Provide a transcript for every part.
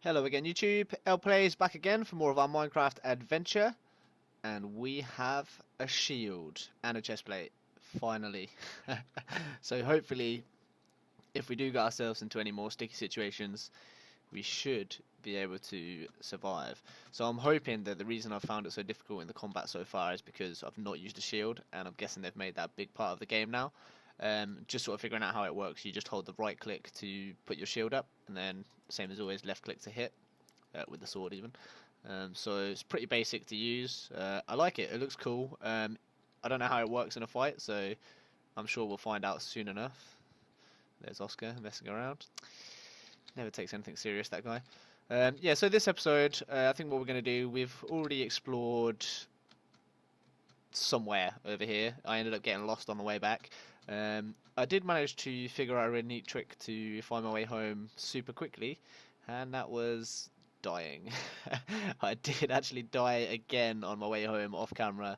Hello again YouTube, LPlays back again for more of our Minecraft adventure, and we have a shield and a chest plate, finally. So hopefully, if we do get ourselves into any more sticky situations, we should be able to survive. So I'm hoping that the reason I've found it so difficult in the combat so far is because I've not used a shield, and I'm guessing they've made that a big part of the game now. Just sort of figuring out how it works, you just hold the right click to put your shield up, and then same as always, left click to hit, with the sword even. So it's pretty basic to use. I like it, it looks cool. I don't know how it works in a fight, so I'm sure we'll find out soon enough. There's Oscar messing around. Never takes anything serious, that guy. Yeah, so this episode, I think what we're going to do, we've already explored somewhere over here. I ended up getting lost on the way back. I did manage to figure out a really neat trick to find my way home super quickly, and that was dying. I did actually die again on my way home off camera.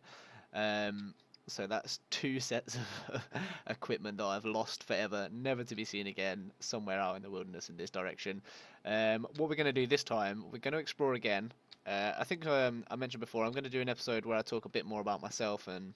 So that's two sets of equipment that I've lost forever, never to be seen again, somewhere out in the wilderness in this direction. What we're going to do this time, we're going to explore again. I think I mentioned before, I'm going to do an episode where I talk a bit more about myself and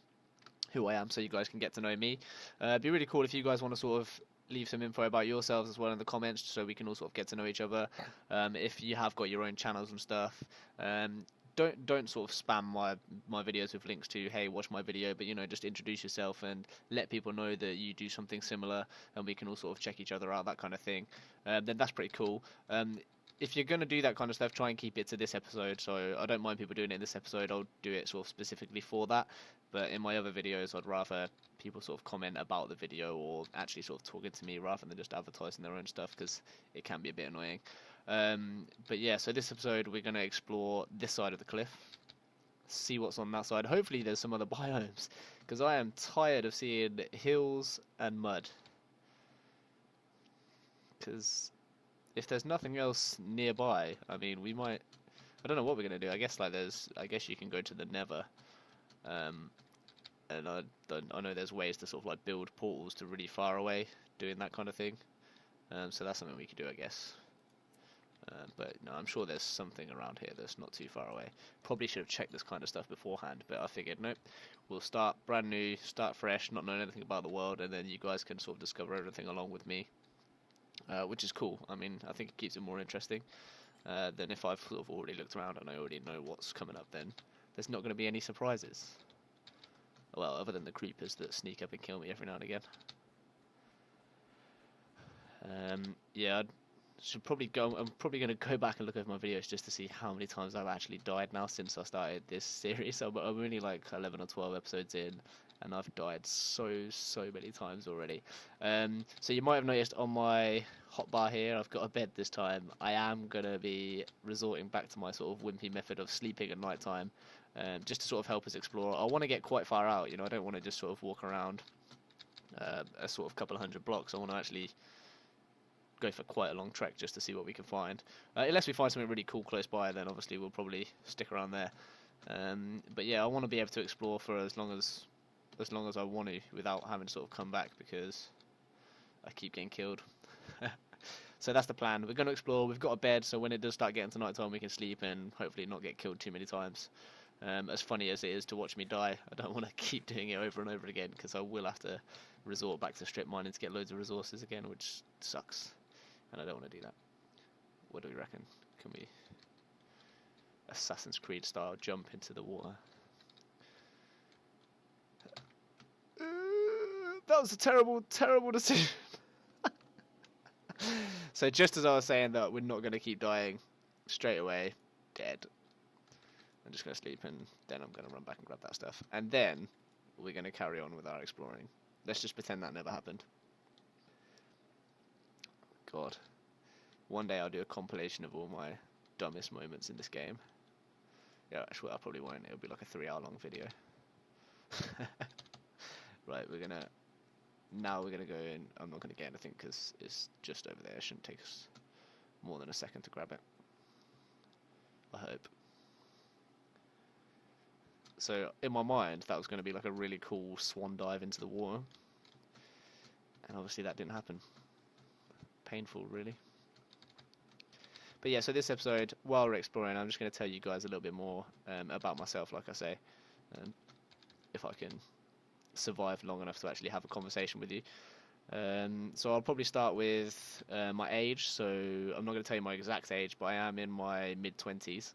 who I am, so you guys can get to know me. It'd be really cool if you guys want to sort of leave some info about yourselves as well in the comments, so we can all sort of get to know each other. If you have got your own channels and stuff, don't sort of spam my videos with links to, hey, watch my video, but just introduce yourself and let people know that you do something similar, and we can all sort of check each other out, that kind of thing. Then that's pretty cool. If you're going to do that kind of stuff, try and keep it to this episode. So I don't mind people doing it in this episode. I'll do it sort of specifically for that. But in my other videos, I'd rather people sort of comment about the video or actually sort of talking to me rather than just advertising their own stuff, because it can be a bit annoying. But yeah, so this episode we're going to explore this side of the cliff, see what's on that side. Hopefully there's some other biomes, because I am tired of seeing hills and mud. Because if there's nothing else nearby, I mean, we might. I don't know what we're gonna do. I guess I guess you can go to the Nether, um, and I know there's ways to sort of like build portals to really far away, doing that kind of thing. So that's something we could do, I guess. But no, I'm sure there's something around here that's not too far away. Probably should have checked this kind of stuff beforehand, but I figured, nope, we'll start brand new, start fresh, not knowing anything about the world, and then you guys can sort of discover everything along with me. Which is cool. I mean, I think it keeps it more interesting than if I've sort of already looked around and I already know what's coming up. Then there's not going to be any surprises. Well, other than the creepers that sneak up and kill me every now and again. Yeah, I should probably go. I'm probably going to go back and look over my videos just to see how many times I've actually died now since I started this series. I'm only like 11 or 12 episodes in, and I've died so many times already. So you might have noticed on my hotbar here, I've got a bed this time. I am going to be resorting back to my sort of wimpy method of sleeping at night time, just to sort of help us explore. I want to get quite far out, I don't want to just sort of walk around a sort of couple of hundred blocks. I want to actually go for quite a long trek just to see what we can find. Unless we find something really cool close by, then obviously we'll probably stick around there. But yeah, I want to be able to explore for as long as I want to without having to sort of come back, because I keep getting killed. So that's the plan. We're going to explore. We've got a bed, so when it does start getting to night time, we can sleep and hopefully not get killed too many times. As funny as it is to watch me die, I don't want to keep doing it over and over again, because I will have to resort back to strip mining to get loads of resources again, which sucks. And I don't want to do that. What do we reckon? Can we Assassin's Creed style jump into the water? That was a terrible decision. So just as I was saying that we're not going to keep dying, straight away, dead. I'm just going to sleep, and then I'm going to run back and grab that stuff. And then we're going to carry on with our exploring. Let's just pretend that never happened. God. One day I'll do a compilation of all my dumbest moments in this game. Yeah, actually, I probably won't. It'll be like a 3-hour long video. Right, now we're gonna go in. I'm not gonna get anything because it's just over there. It shouldn't take us more than a second to grab it, I hope. So in my mind, that was going to be like a really cool swan dive into the water, and obviously that didn't happen. Painful, really. But yeah, so this episode, while we're exploring, I'm just going to tell you guys a little bit more about myself, like I say, um, if I can survive long enough to actually have a conversation with you. So I'll probably start with my age. So I'm not going to tell you my exact age, but I am in my mid-20s.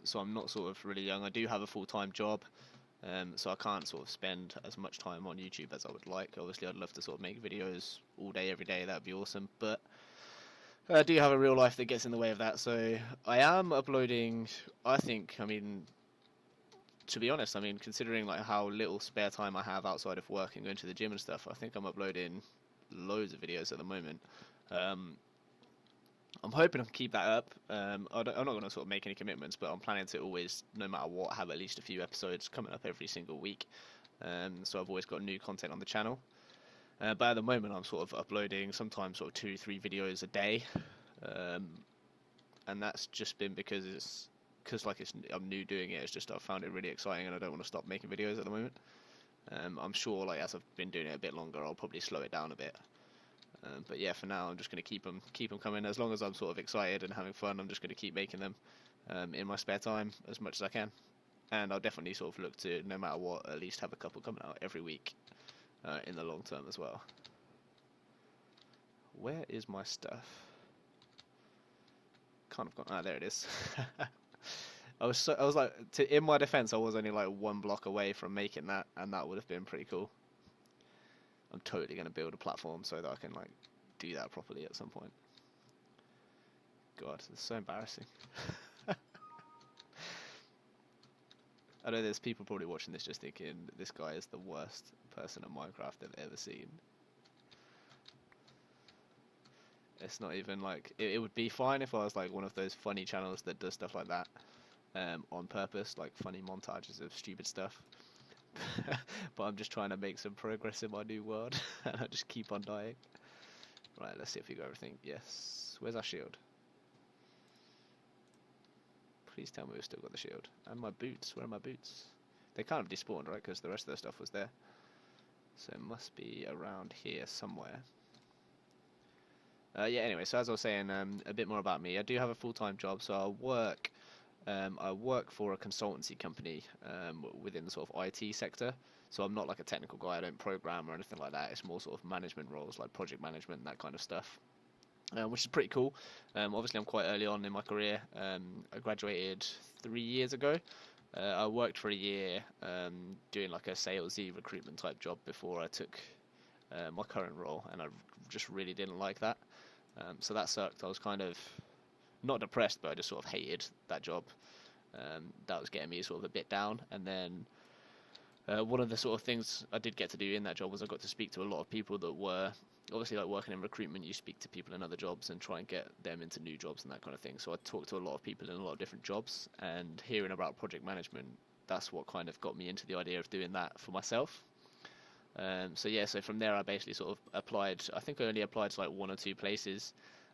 So I'm not sort of really young. I do have a full-time job, so I can't sort of spend as much time on YouTube as I would like. Obviously, I'd love to sort of make videos all day, every day. That'd be awesome. But I do have a real life that gets in the way of that. So I am uploading, I mean, to be honest, I mean, considering like how little spare time I have outside of work and going to the gym and stuff, I think I'm uploading loads of videos at the moment. I'm hoping I can keep that up. I'm not going to sort of make any commitments, but I'm planning to always, no matter what, have at least a few episodes coming up every single week. So I've always got new content on the channel. But at the moment, I'm sort of uploading sometimes sort of 2-3 videos a day, and that's just been because I'm new doing it. It's just I've found it really exciting, and I don't want to stop making videos at the moment. I'm sure like as I've been doing it a bit longer, I'll probably slow it down a bit. But yeah, for now, I'm just going to keep them coming. As long as I'm sort of excited and having fun, I'm just going to keep making them in my spare time as much as I can. And I'll definitely sort of look to, no matter what, at least have a couple coming out every week in the long term as well. Where is my stuff? Kind of gone. Ah, there it is. I was like, in my defense, I was only like 1 block away from making that, and that would have been pretty cool. I'm totally going to build a platform so that I can like do that properly at some point. God, it's so embarrassing. I know there's people probably watching this just thinking this guy is the worst person at Minecraft they've ever seen. It's not even like it would be fine if I was like one of those funny channels that does stuff like that on purpose, like funny montages of stupid stuff. But I'm just trying to make some progress in my new world, and I just keep on dying. Right, let's see if we got everything. Yes. Where's our shield? Please tell me we've still got the shield. And my boots. Where are my boots? They kind of despawned, right? Because the rest of the stuff was there. So it must be around here somewhere. Yeah, anyway, so as I was saying, a bit more about me. I do have a full-time job, so I work for a consultancy company within the sort of IT sector. So I'm not like a technical guy. I don't program or anything like that. It's more sort of management roles, like project management and that kind of stuff, which is pretty cool. Obviously, I'm quite early on in my career. I graduated 3 years ago. I worked for a year doing like a salesy recruitment type job before I took my current role, and I just really didn't like that. So that sucked. I was kind of not depressed, but I just sort of hated that job. That was getting me sort of a bit down. And then one of the sort of things I did get to do in that job was I got to speak to a lot of people that were obviously, like working in recruitment, you speak to people in other jobs and try and get them into new jobs and that kind of thing. So I talked to a lot of people in a lot of different jobs, and hearing about project management, that's what kind of got me into the idea of doing that for myself. So yeah, so from there I basically sort of applied. I think I only applied to like 1 or 2 places,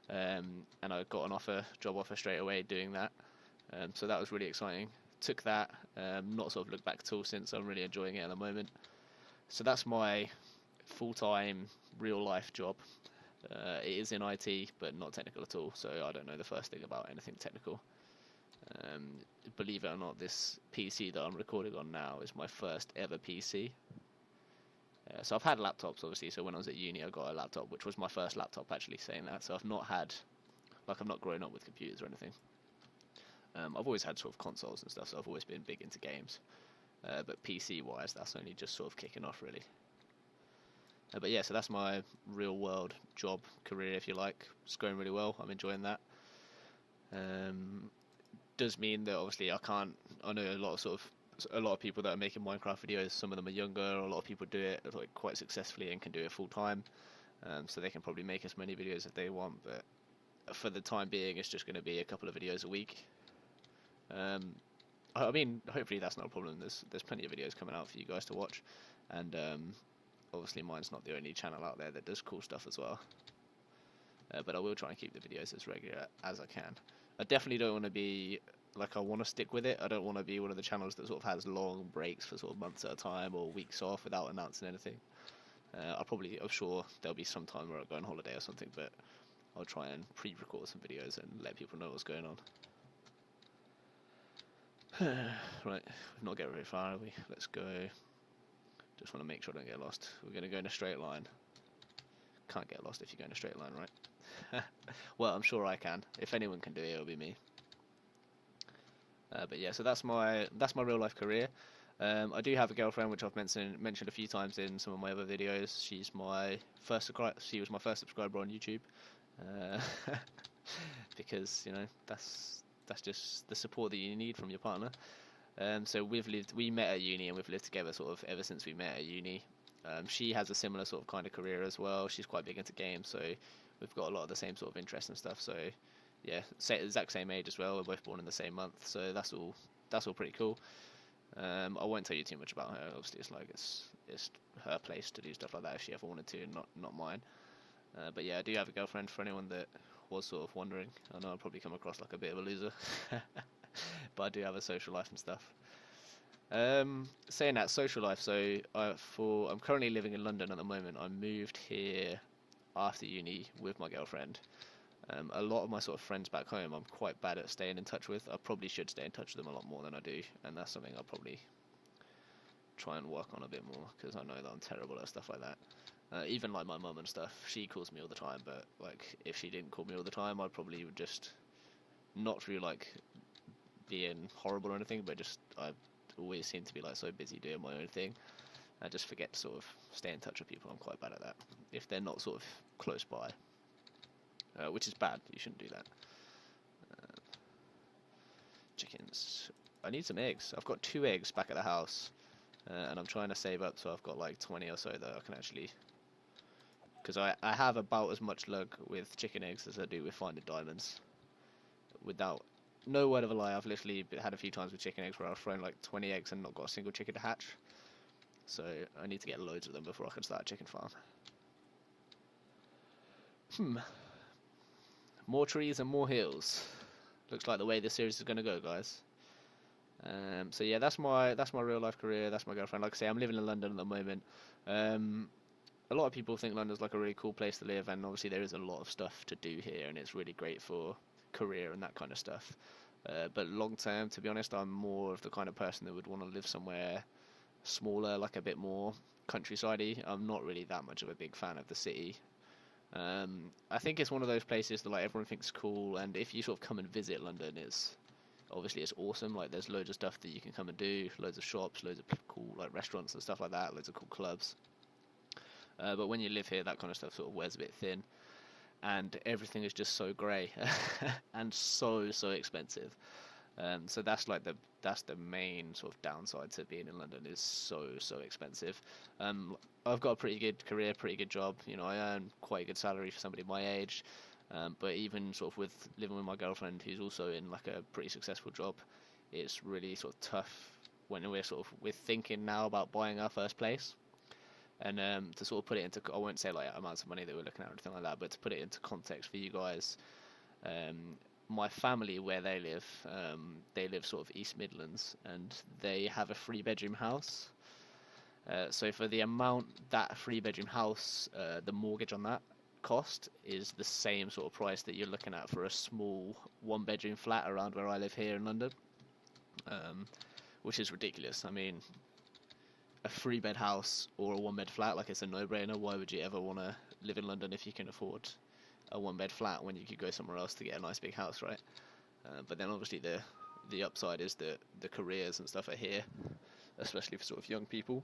and I got an job offer straight away doing that. So that was really exciting. Took that, not sort of looked back at all since. I'm really enjoying it at the moment. So that's my full-time, real-life job. It is in IT, but not technical at all. So I don't know the first thing about anything technical. Believe it or not, this PC that I'm recording on now is my first ever PC. So I've had laptops, obviously. So when I was at uni, I got a laptop, which was my first laptop, actually, saying that. So I've not grown up with computers or anything. I've always had sort of consoles and stuff, so I've always been big into games. But PC-wise, that's only just sort of kicking off, really. But yeah, so that's my real-world job, career, if you like. It's going really well. I'm enjoying that. Does mean that obviously I know a lot of people that are making Minecraft videos. Some of them are younger. A lot of people do it like quite successfully and can do it full time. So they can probably make as many videos if they want. But for the time being, it's just going to be a couple of videos a week. I mean, hopefully that's not a problem. There's plenty of videos coming out for you guys to watch, and obviously mine's not the only channel out there that does cool stuff as well. But I will try and keep the videos as regular as I can. I definitely don't want to be like, I want to stick with it. I don't want to be one of the channels that sort of has long breaks for sort of months at a time or weeks off without announcing anything. I'm sure there'll be some time where I go on holiday or something, but I'll try and pre-record some videos and let people know what's going on. Right, we've not get very far, have we? Let's go. Just want to make sure I don't get lost. We're going to go in a straight line. Can't get lost if you go in a straight line, right? Well, I'm sure I can. If anyone can do it, it'll be me. But yeah, so that's my real life career. I do have a girlfriend, which I've mentioned a few times in some of my other videos. She was my first subscriber on YouTube, because you know that's just the support that you need from your partner. So we met at uni and we've lived together sort of ever since we met at uni. She has a similar sort of kind of career as well. She's quite big into games, so we've got a lot of the same sort of interests and stuff. So yeah, exact same age as well. We're both born in the same month, so that's all pretty cool. I won't tell you too much about her. Obviously, it's her place to do stuff like that if she ever wanted to, not mine. But yeah, I do have a girlfriend. For anyone that was sort of wondering, I know I'll probably come across like a bit of a loser, but I do have a social life and stuff. Saying that, social life. So I'm currently living in London at the moment. I moved here after uni with my girlfriend. A lot of my sort of friends back home, I'm quite bad at staying in touch with. I probably should stay in touch with them a lot more than I do, and that's something I'll probably try and work on a bit more, because I know that I'm terrible at stuff like that. Even like my mum and stuff, she calls me all the time, but like if she didn't call me all the time, I probably would just, not through like being horrible or anything, but just I always seem to be like so busy doing my own thing. I just forget to sort of stay in touch with people. I'm quite bad at that if they're not sort of close by, which is bad. You shouldn't do that. Chickens. I need some eggs. I've got 2 eggs back at the house, and I'm trying to save up so I've got like 20 or so that I can actually, because I have about as much luck with chicken eggs as I do with finding diamonds. Without no word of a lie, I've literally had a few times with chicken eggs where I've thrown like 20 eggs and not got a single chicken to hatch. So I need to get loads of them before I can start a chicken farm. More trees and more hills. Looks like the way this series is going to go, guys. So yeah, that's my real life career. That's my girlfriend. Like I say, I'm living in London at the moment. A lot of people think London's like a really cool place to live, and obviously there is a lot of stuff to do here, and it's really great for career and that kind of stuff. But long term, to be honest, I'm more of the kind of person that would want to live somewhere smaller, like a bit more countryside-y. I'm not really that much of a big fan of the city. I think it's one of those places that like everyone thinks cool, and if you sort of come and visit London, it's awesome. Like there's loads of stuff that you can come and do, loads of shops, loads of cool like restaurants and stuff like that, loads of cool clubs. But when you live here, that kind of stuff sort of wears a bit thin, and everything is just so grey and so expensive. So that's the main sort of downside to being in London, is so expensive. I've got a pretty good career, pretty good job. You know, I earn quite a good salary for somebody my age. But even sort of with living with my girlfriend, who's also in like a pretty successful job, it's really sort of tough when we're thinking now about buying our first place. And to sort of put it into, I won't say like amounts of money that we're looking at or anything like that, but to put it into context for you guys, my family, where they live sort of East Midlands, and they have a 3-bedroom house. So for the amount that 3-bedroom house, the mortgage on that cost is the same sort of price that you're looking at for a small 1-bedroom flat around where I live here in London, which is ridiculous. I mean, a 3-bed house or a 1-bed flat, like, it's a no-brainer. Why would you ever want to live in London if you can afford a 1-bed flat when you could go somewhere else to get a nice big house, right? But then obviously the upside is that the careers and stuff are here, especially for sort of young people.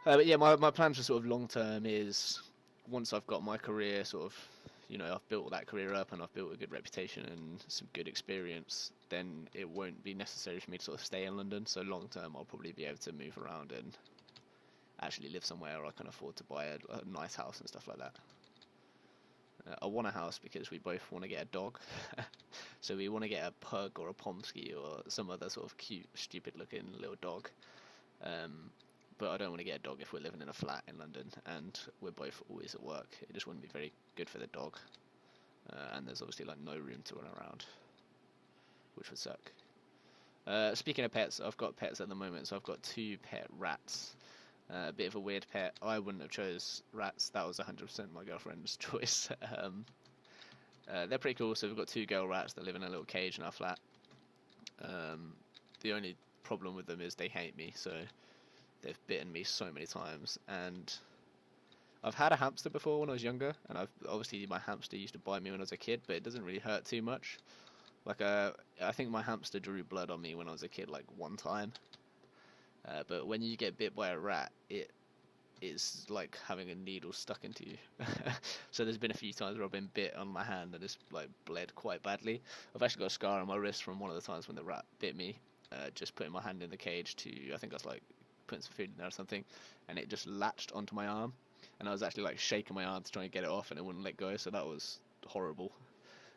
But yeah, my plans for sort of long term is, once I've got my career sort of, you know, I've built that career up and I've built a good reputation and some good experience, then it won't be necessary for me to sort of stay in London. So long term, I'll probably be able to move around and actually live somewhere where I can afford to buy a nice house and stuff like that. I want a house because we both want to get a dog. So we want to get a pug or a pomsky or some other sort of cute, stupid looking little dog. But I don't want to get a dog if we're living in a flat in London and we're both always at work. It just wouldn't be very good for the dog. And there's obviously like no room to run around, which would suck. Speaking of pets, I've got pets at the moment. So I've got 2 pet rats. A bit of a weird pet. I wouldn't have chose rats. That was 100% my girlfriend's choice. They're pretty cool. So we've got 2 girl rats that live in a little cage in our flat. The only problem with them is they hate me, so they've bitten me so many times. And I've had a hamster before when I was younger, and obviously my hamster used to bite me when I was a kid, but it doesn't really hurt too much. Like I think my hamster drew blood on me when I was a kid, like 1 time. But when you get bit by a rat, it is like having a needle stuck into you. So there's been a few times where I've been bit on my hand and it's like bled quite badly. I've actually got a scar on my wrist from one of the times when the rat bit me. Just putting my hand in the cage to, I think I was like putting some food in there or something, and it just latched onto my arm, and I was actually like shaking my arm to try and get it off, and it wouldn't let go. So that was horrible.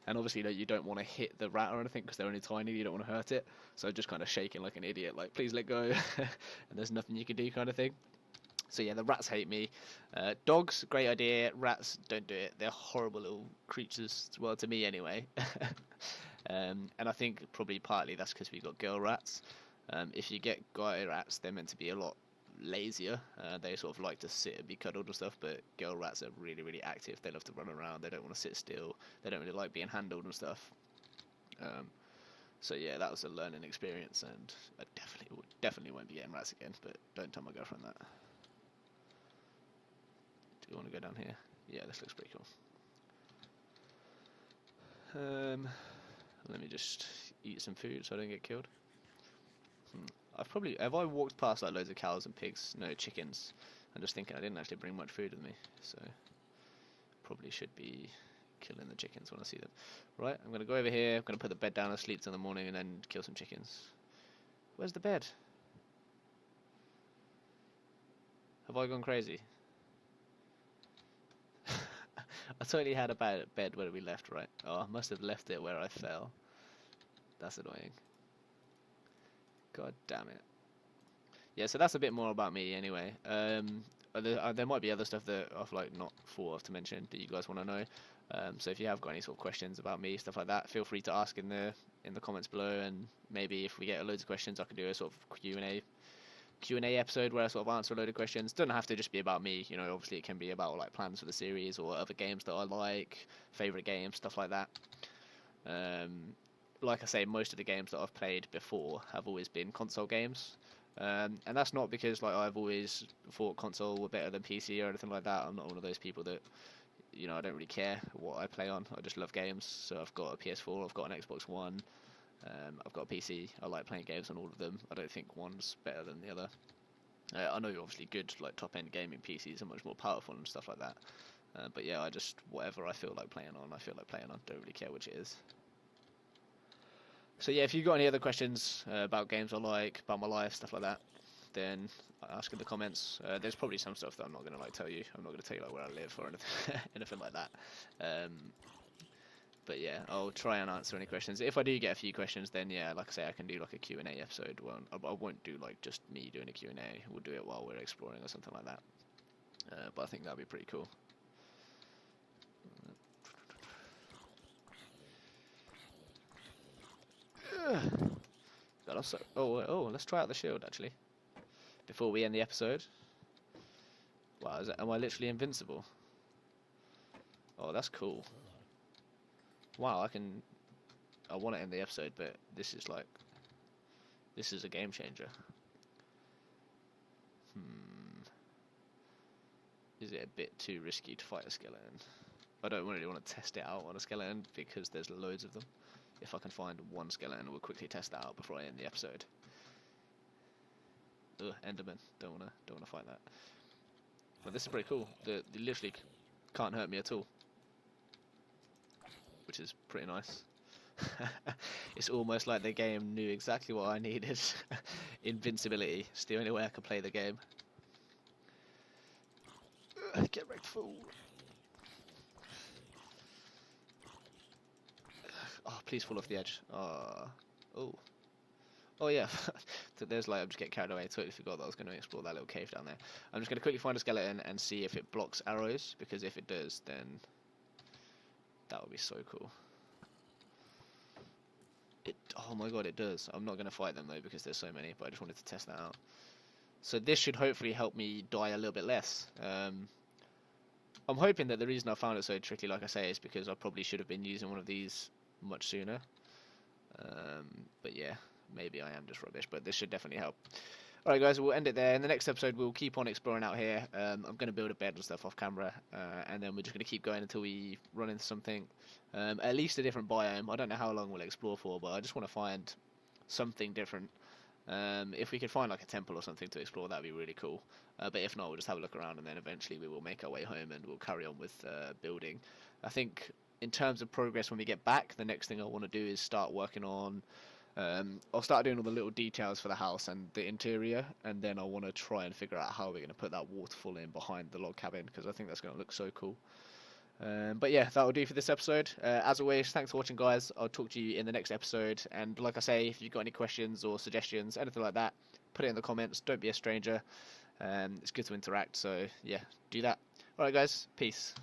And obviously, you don't want to hit the rat or anything because they're only tiny. You don't want to hurt it. So just kind of shaking like an idiot, like please let go, and there's nothing you can do, kind of thing. So yeah, the rats hate me. Dogs, great idea. Rats, don't do it. They're horrible little creatures. Well, to me anyway. And I think probably partly that's because we got girl rats. If you get guy rats, they're meant to be a lot lazier. They sort of like to sit and be cuddled and stuff, but girl rats are really, really active. They love to run around. They don't want to sit still. They don't really like being handled and stuff. So yeah, that was a learning experience, and I definitely won't be getting rats again. But don't tell my girlfriend that. Do you want to go down here? Yeah, this looks pretty cool. Let me just eat some food so I don't get killed. Have I walked past like loads of cows and pigs? No, chickens. I'm just thinking I didn't actually bring much food with me, so probably should be killing the chickens when I see them. Right, I'm gonna go over here. I'm gonna put the bed down and sleep till the morning, and then kill some chickens. Where's the bed? Have I gone crazy? I totally had a bed where we left, right? Oh, I must have left it where I fell. That's annoying. God damn it. Yeah, so that's a bit more about me anyway. There might be other stuff that I've like not thought of to mention that you guys want to know. So if you have got any sort of questions about me, stuff like that, feel free to ask in the comments below, and maybe if we get loads of questions, I can do a sort of Q&A episode where I sort of answer a load of questions. Doesn't have to just be about me, you know. Obviously, it can be about like plans for the series or other games that I like, favorite games, stuff like that. Like I say, most of the games that I've played before have always been console games, and that's not because like I've always thought console were better than PC or anything like that. I'm not one of those people that, you know, I don't really care what I play on. I just love games. So I've got a PS4, I've got an Xbox One, I've got a PC. I like playing games on all of them. I don't think one's better than the other. I know obviously good like top-end gaming PCs are much more powerful and stuff like that. But yeah, I just, whatever I feel like playing on, I feel like playing on. Don't really care which it is. So yeah, if you've got any other questions about games I like, about my life, stuff like that, then ask in the comments. There's probably some stuff that I'm not going to like tell you. I'm not going to tell you like where I live or anything, anything like that. But yeah, I'll try and answer any questions. If I do get a few questions, then yeah, like I say, I can do like a Q&A episode. Well, I won't do like just me doing a Q&A. We'll do it while we're exploring or something like that. But I think that'd be pretty cool. Let's try out the shield actually before we end the episode. Wow, am I literally invincible? Oh, that's cool. Wow, I want to end the episode, but this is a game changer. Is it a bit too risky to fight a skeleton? I don't really want to test it out on a skeleton because there's loads of them. If I can find one skeleton, we'll quickly test that out before I end the episode. Ugh, Enderman. Don't wanna fight that. But this is pretty cool. They literally can't hurt me at all, which is pretty nice. It's almost like the game knew exactly what I needed. Invincibility. It's the only way I can play the game. Get wrecked, fool. Oh, please fall off the edge. Oh yeah. There's like, I'm just getting carried away. I totally forgot that I was going to explore that little cave down there. I'm just going to quickly find a skeleton and see if it blocks arrows, because if it does, then that would be so cool. Oh my god, it does. I'm not going to fight them though because there's so many, but I just wanted to test that out. So this should hopefully help me die a little bit less. I'm hoping that the reason I found it so tricky, like I say, is because I probably should have been using one of these much sooner. But yeah, maybe I am just rubbish, but this should definitely help. Alright guys, we'll end it there. In the next episode, we'll keep on exploring out here. I'm going to build a bed and stuff off camera, and then we're just going to keep going until we run into something, at least a different biome. I don't know how long we'll explore for, but I just want to find something different. If we could find like a temple or something to explore, that'd be really cool. But if not, we'll just have a look around, and then eventually we will make our way home and we'll carry on with building. I think in terms of progress when we get back, the next thing I want to do is start working on I'll start doing all the little details for the house and the interior, and then I want to try and figure out how we're going to put that waterfall in behind the log cabin, because I think that's going to look so cool. But yeah, that will do for this episode. As always, thanks for watching guys. I'll talk to you in the next episode, and like I say, if you've got any questions or suggestions, anything like that, put it in the comments. Don't be a stranger. It's good to interact, so yeah, do that. Alright guys, peace.